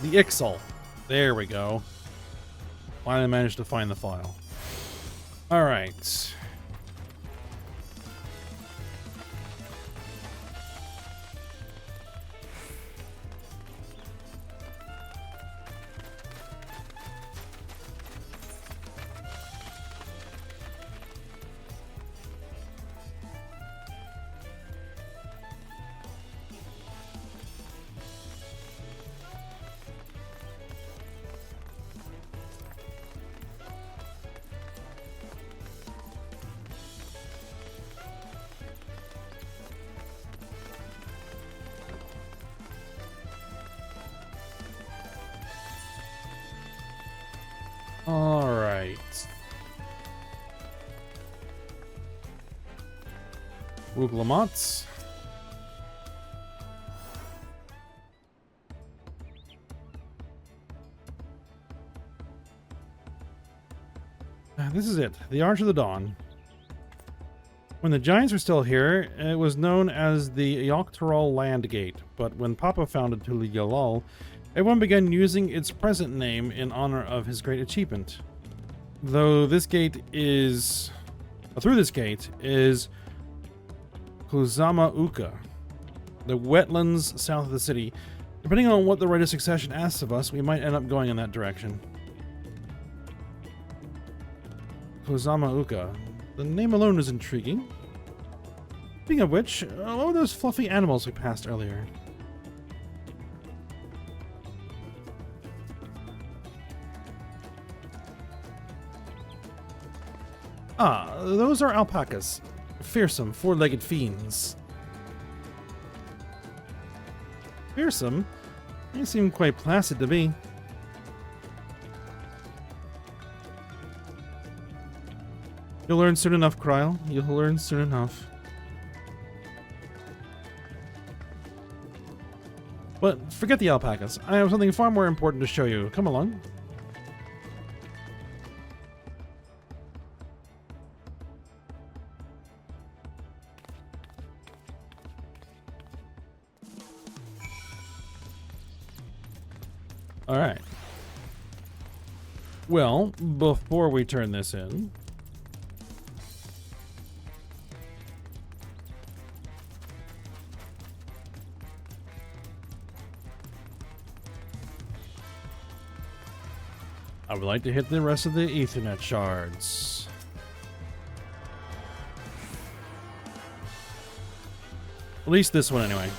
The Ixal. There we go. Finally managed to find the file. Alright. Alright. Wooklamats. This is it, the Arch of the Dawn. When the Giants were still here, it was known as the Yoctoral Land Gate, but when Papa founded Tuligalal, everyone began using its present name in honor of his great achievement. Through this gate is Kuzama Uka, the wetlands south of the city. Depending on what the Rite of Succession asks of us, we might end up going in that direction. Kuzama Uka. The name alone is intriguing. Speaking of which, what were those fluffy animals we passed earlier? Ah, those are alpacas. Fearsome, four-legged fiends. fearsome. They seem quite placid to me. You'll learn soon enough, Kryle. You'll learn soon enough. But forget the alpacas. I have something far more important to show you. Come along. Alright. Well, before we turn this in, I would like to hit the rest of the Ethernet shards. At least this one, anyway.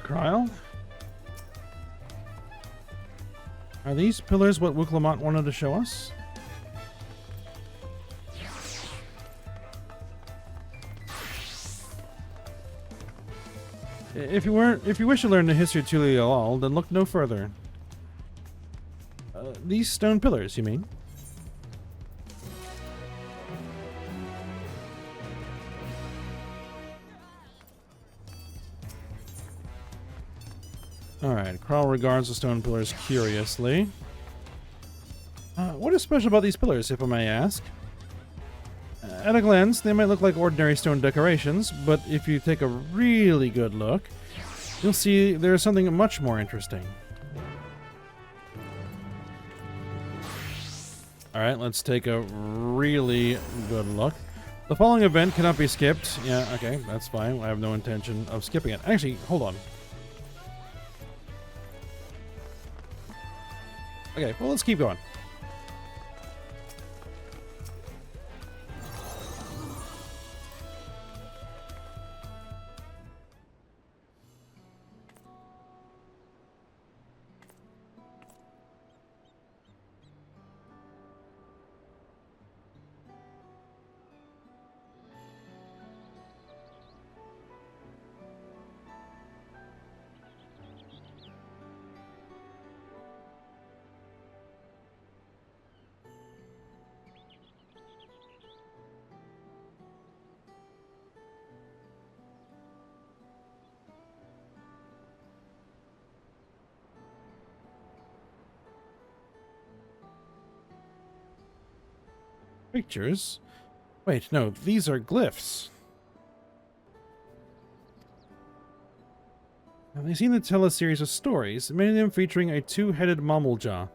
Kryle? Are these pillars what Wuklamont wanted to show us? If you wish to learn the history of Tulial, then look no further. These stone pillars, you mean? Alright, Kryle regards the stone pillars curiously. What is special about these pillars, if I may ask? At a glance, they might look like ordinary stone decorations, but if you take a really good look, you'll see there's something much more interesting. Alright, let's take a really good look. The following event cannot be skipped. Yeah, okay, that's fine. I have no intention of skipping it. Actually, hold on. Okay, well, let's keep going. Pictures? Wait, no, these are glyphs. Now, they seem to tell a series of stories, many of them featuring a two-headed Mammulja.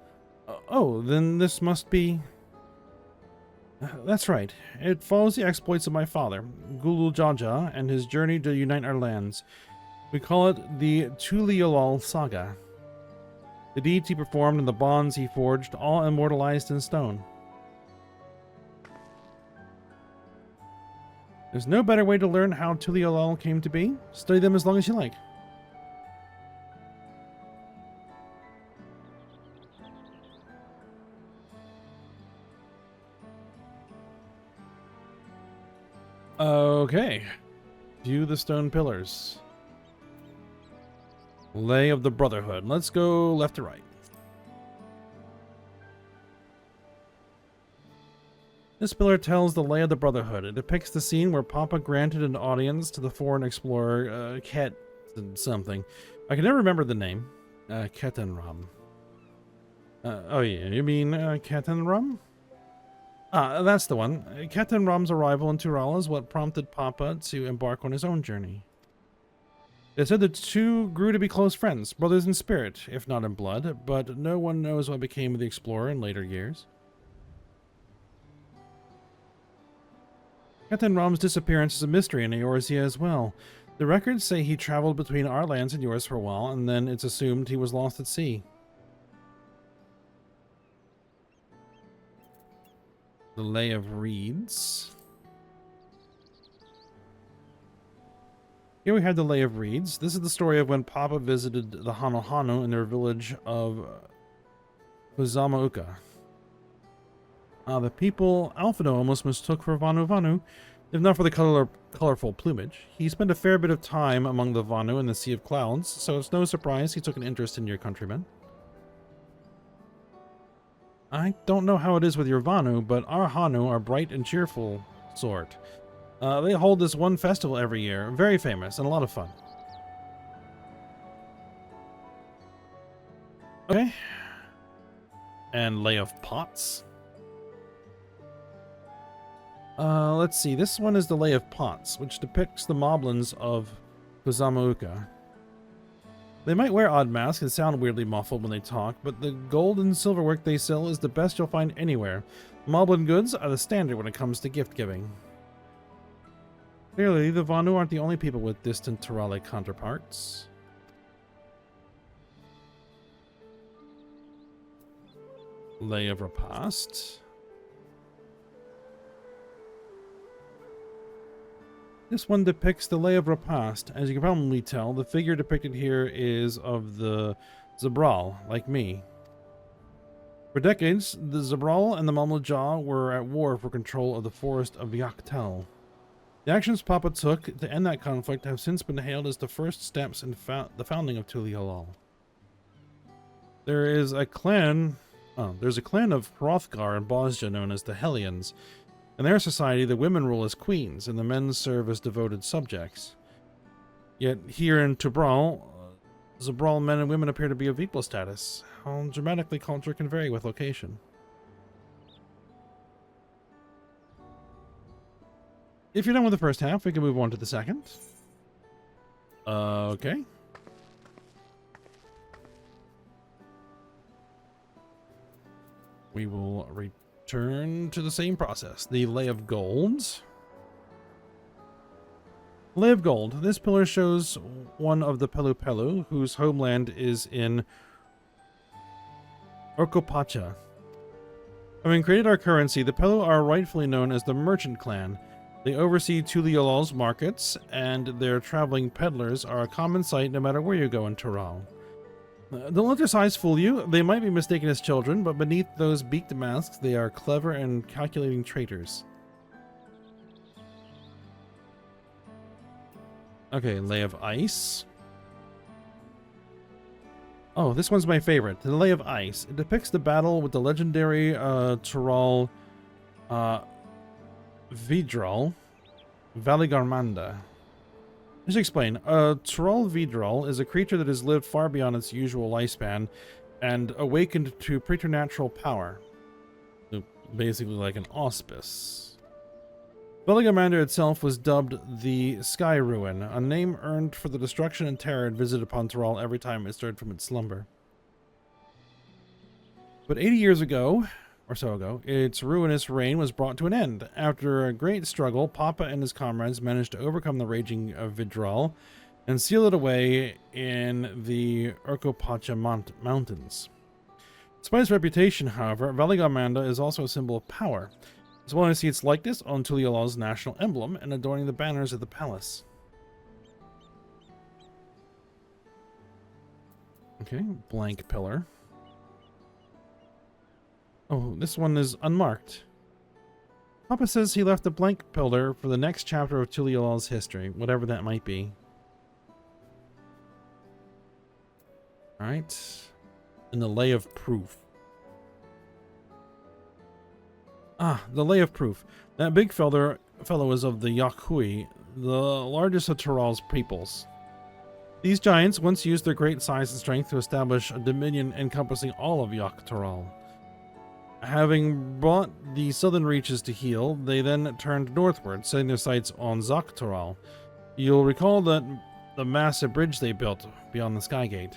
Oh, then this must be... that's right. It follows the exploits of my father, Gulul Jaja, and his journey to unite our lands. We call it the Tuliolal Saga. The deeds he performed and the bonds he forged, all immortalized in stone. There's no better way to learn how Tuliolal came to be. Study them as long as you like. Okay. View the stone pillars. Lay of the Brotherhood. Let's go left to right. This pillar tells the lay of the Brotherhood. It depicts the scene where Papa granted an audience to the foreign explorer, Ket something. I can never remember the name. Ketenram. Oh yeah, you mean Ketenram? Ah, that's the one. Ketenram's arrival in Tural is what prompted Papa to embark on his own journey. They said the two grew to be close friends, brothers in spirit, if not in blood, but no one knows what became of the explorer in later years. Ketenram's disappearance is a mystery in Eorzea as well. The records say he traveled between our lands and yours for a while, and then it's assumed he was lost at sea. The Lay of Reeds. Here we have the Lay of Reeds. This is the story of when Papa visited the Hano in their village of Uzamauka. The people Alphino almost mistook for Vanu, if not for the colorful plumage. He spent a fair bit of time among the Vanu in the Sea of Clouds, so it's no surprise he took an interest in your countrymen. I don't know how it is with your Vanu, but our Hanu are bright and cheerful sort. They hold this one festival every year, very famous and a lot of fun. Okay. And Lay of Pots. Let's see. This one is the Lay of Pots, which depicts the moblins of Kuzamauka. They might wear odd masks and sound weirdly muffled when they talk, but the gold and silverwork they sell is the best you'll find anywhere. Moblin goods are the standard when it comes to gift giving. Clearly, the Vanu aren't the only people with distant Turale counterparts. Lay of Repast. This one depicts the Lay of Repast. As you can probably tell, the figure depicted here is of the Zabral, like me. For decades, the Zabral and the Mamlaja were at war for control of the forest of Yaktel. The actions Papa took to end that conflict have since been hailed as the first steps in the founding of Tuliolal. There's a clan of Hrothgar and Bosja known as the Hellions. In their society, the women rule as queens, and the men serve as devoted subjects. Yet here in Tubral, Zabral men and women appear to be of equal status. How dramatically culture can vary with location. If you're done with the first half, we can move on to the second. Okay. We will return to the same process. The Lay of Gold. Lay of Gold. This pillar shows one of the Pelu Pelu, whose homeland is in Orkopacha. Having created our currency, the Pelu are rightfully known as the Merchant Clan. They oversee Tuliolal's markets, and their traveling peddlers are a common sight no matter where you go in Tural. Don't let their size fool you. They might be mistaken as children, but beneath those beaked masks, they are clever and calculating traitors. Okay, Lay of Ice. Oh, this one's my favorite. The Lay of Ice. It depicts the battle with the legendary Tural Vidral Valigarmanda. Let's explain. Tural Vidral is a creature that has lived far beyond its usual lifespan and awakened to preternatural power. Basically like an auspice. Valigarmanda itself was dubbed the Sky Ruin, a name earned for the destruction and terror it visited upon Tural every time it stirred from its slumber. But 80 years ago, or so ago, its ruinous reign was brought to an end. After a great struggle, Papa and his comrades managed to overcome the raging Vidral and seal it away in the Orkopacha Mountains. Despite its reputation, however, Valigarmanda is also a symbol of power. It's willing to see its likeness on Tuliolal's national emblem and adorning the banners of the palace. Okay, blank pillar. Oh, this one is unmarked. Papa says he left a blank pillar for the next chapter of Tuliolal's history, whatever that might be. Alright. And the Lay of Proof. Ah, the Lay of Proof. That big fellow is of the Yakhui, the largest of Tural's peoples. These giants once used their great size and strength to establish a dominion encompassing all of Yak-Tural. Having brought the southern reaches to heel, they then turned northward, setting their sights on Zak-Tural. You'll recall that the massive bridge they built beyond the Skygate.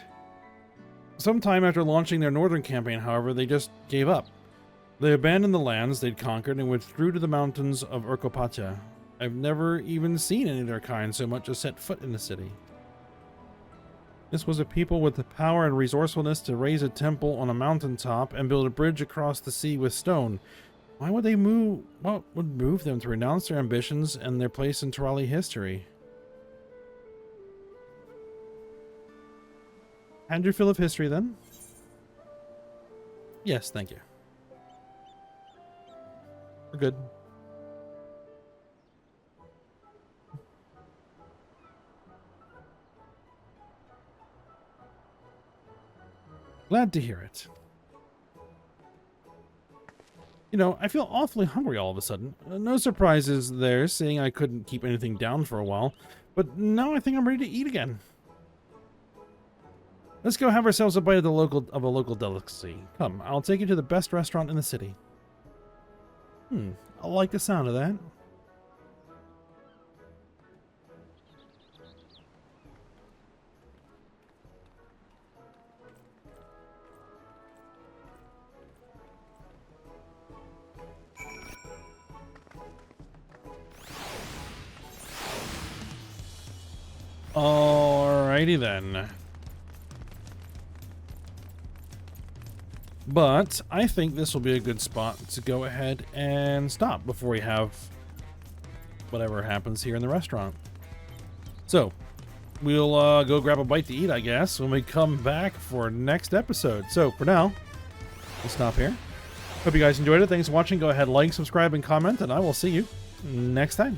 Sometime after launching their northern campaign, however, they just gave up. They abandoned the lands they'd conquered and withdrew to the mountains of Orkopacha. I've never even seen any of their kind so much as set foot in the city. This was a people with the power and resourcefulness to raise a temple on a mountaintop and build a bridge across the sea with stone. Why would they move? What would move them to renounce their ambitions and their place in Turali history? Had your fill of history then? Yes, thank you. We're good. Glad to hear it. You know, I feel awfully hungry all of a sudden. No surprises there, seeing I couldn't keep anything down for a while. But now I think I'm ready to eat again. Let's go have ourselves a bite of a local delicacy. Come, I'll take you to the best restaurant in the city. I like the sound of that. Alrighty then. But I think this will be a good spot to go ahead and stop before we have whatever happens here in the restaurant. So, we'll go grab a bite to eat, I guess, when we come back for next episode. So, for now, we'll stop here. Hope you guys enjoyed it. Thanks for watching. Go ahead, like, subscribe, and comment, and I will see you next time.